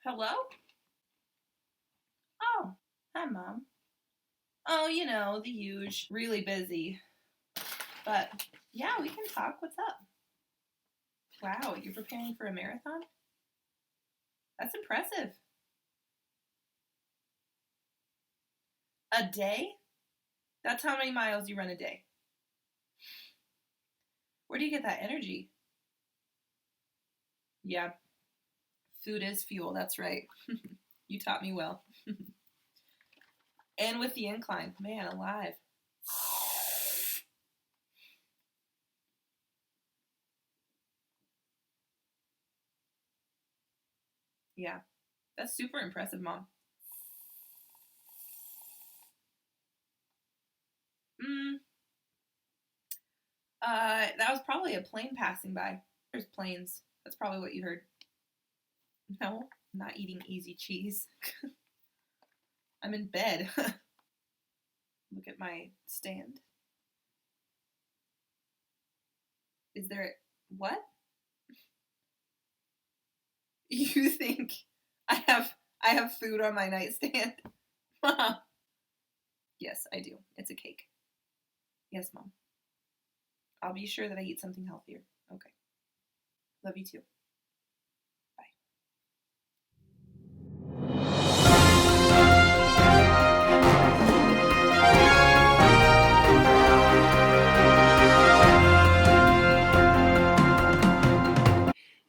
Hello? Oh, hi, Mom. Oh, the huge, really busy. But yeah, we can talk. What's up? Wow, you're preparing for a marathon? That's impressive. A day? That's how many miles you run a day. Where do you get that energy? Yeah, food is fuel. That's right. You taught me well. And with the incline, man alive. Yeah, that's super impressive, Mom. Mm, that was probably a plane passing by. There's planes. That's probably what you heard. No, I'm not eating easy cheese. I'm in bed. Look at my stand. Is there what? You think I have food on my nightstand? Yes, I do. It's a cake. Yes, Mom. I'll be sure that I eat something healthier. Okay. Love you too. Bye.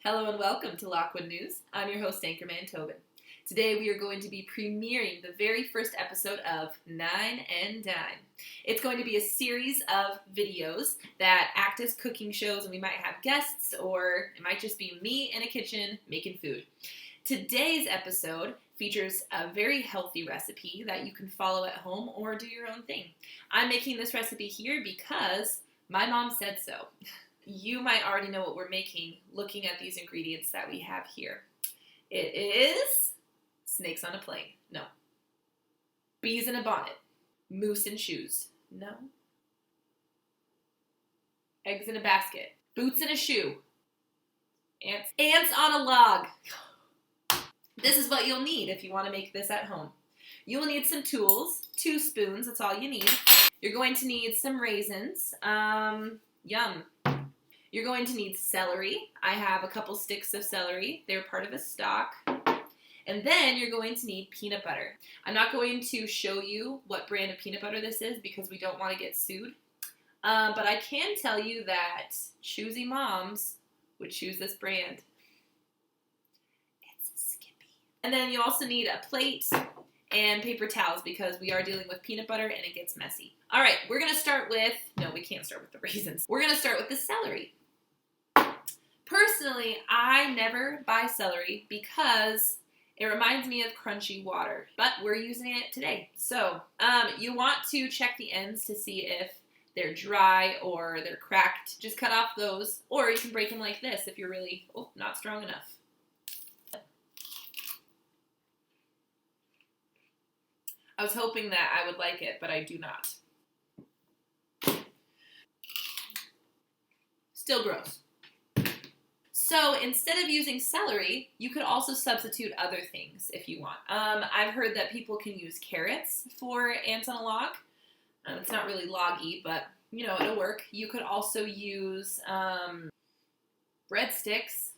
Hello and welcome to Lockwood News. I'm your host, Anchorman Tobin. Today we are going to be premiering the very first episode of Nine and Dine. It's going to be a series of videos that act as cooking shows, and we might have guests, or it might just be me in a kitchen making food. Today's episode features a very healthy recipe that you can follow at home or do your own thing. I'm making this recipe here because my mom said so. You might already know what we're making looking at these ingredients that we have here. It is snakes on a plane. No. Bees in a bonnet. Moose in shoes. No. Eggs in a basket. Boots in a shoe. Ants on a log. This is what you'll need if you want to make this at home. You will need some tools, 2 spoons, that's all you need. You're going to need some raisins. Yum. You're going to need celery. I have a couple sticks of celery. They're part of a stock. And then you're going to need peanut butter. I'm not going to show you what brand of peanut butter this is because we don't want to get sued. But I can tell you that choosy moms would choose this brand. It's Skippy. And then you also need a plate and paper towels because we are dealing with peanut butter and it gets messy. All right, we're going to start with, no, we can't start with the raisins. We're going to start with the celery. Personally, I never buy celery because it reminds me of crunchy water, but we're using it today. So you want to check the ends to see if they're dry or they're cracked. Just cut off those, or you can break them like this if you're really not strong enough. I was hoping that I would like it, but I do not. Still gross. So instead of using celery, you could also substitute other things if you want. I've heard that people can use carrots for ants on a log. It's not really loggy, but it'll work. You could also use breadsticks.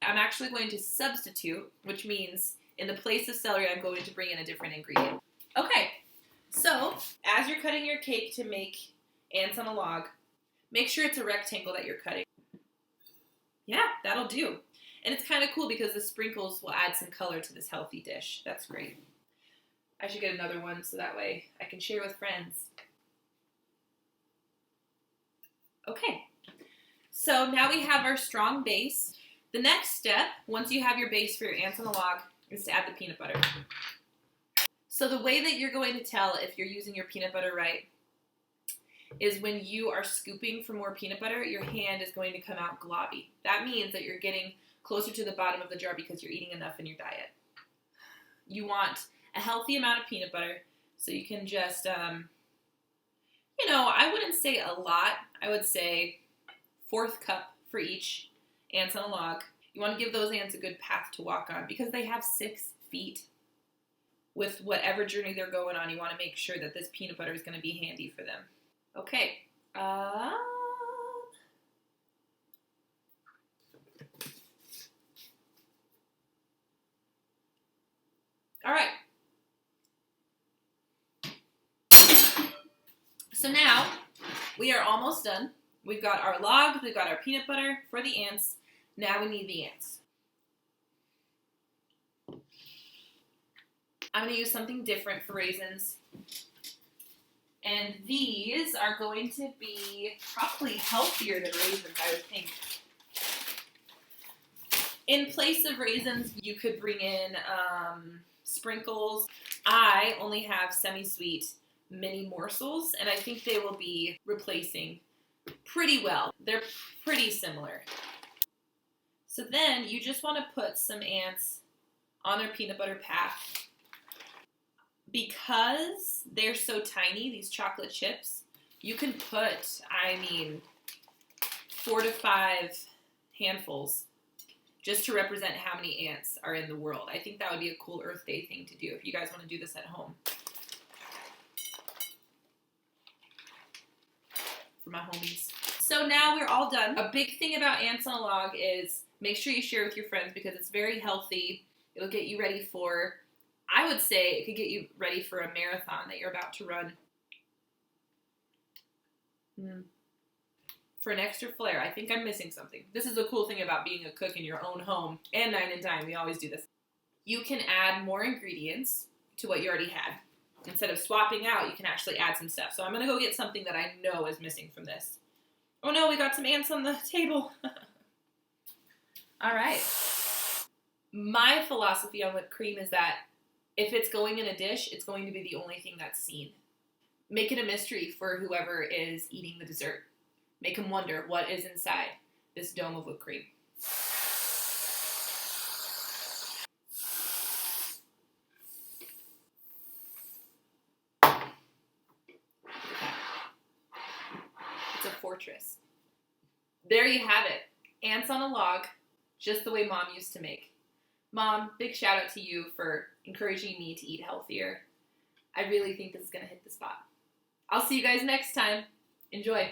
I'm actually going to substitute, which means in the place of celery, I'm going to bring in a different ingredient. Okay, so as you're cutting your cake to make ants on a log, make sure it's a rectangle that you're cutting. Yeah, that'll do. And it's kind of cool because the sprinkles will add some color to this healthy dish. That's great. I should get another one so that way I can share with friends. Okay, so now we have our strong base. The next step, once you have your base for your ants on the log, is to add the peanut butter. So the way that you're going to tell if you're using your peanut butter right is when you are scooping for more peanut butter, your hand is going to come out globby. That means that you're getting closer to the bottom of the jar because you're eating enough in your diet. You want a healthy amount of peanut butter, so you can just, I wouldn't say a lot. I would say 1/4 cup for each ants on a log. You want to give those ants a good path to walk on because they have 6 feet. With whatever journey they're going on, you want to make sure that this peanut butter is going to be handy for them. Okay. All right. So now we are almost done. We've got our log, we've got our peanut butter for the ants. Now we need the ants. I'm going to use something different for raisins. And these are going to be probably healthier than raisins, I would think. In place of raisins, you could bring in sprinkles. I only have semi-sweet mini morsels, and I think they will be replacing pretty well. They're pretty similar. So then you just want to put some ants on their peanut butter path. Because they're so tiny, these chocolate chips, you can put, 4 to 5 handfuls just to represent how many ants are in the world. I think that would be a cool Earth Day thing to do if you guys want to do this at home. For my homies. So now we're all done. A big thing about ants on a log is make sure you share with your friends because it's very healthy. It'll get you ready for, I would say it could get you ready for a marathon that you're about to run. For an extra flair, I think I'm missing something. This is the cool thing about being a cook in your own home and Dine and Dine. We always do this. You can add more ingredients to what you already had. Instead of swapping out, you can actually add some stuff. So I'm going to go get something that I know is missing from this. Oh no, we got some ants on the table. All right. My philosophy on whipped cream is that if it's going in a dish, it's going to be the only thing that's seen. Make it a mystery for whoever is eating the dessert. Make them wonder what is inside this dome of whipped cream. It's a fortress. There you have it. Ants on a log, just the way Mom used to make. Mom, big shout out to you for encouraging me to eat healthier. I really think this is going to hit the spot. I'll see you guys next time. Enjoy.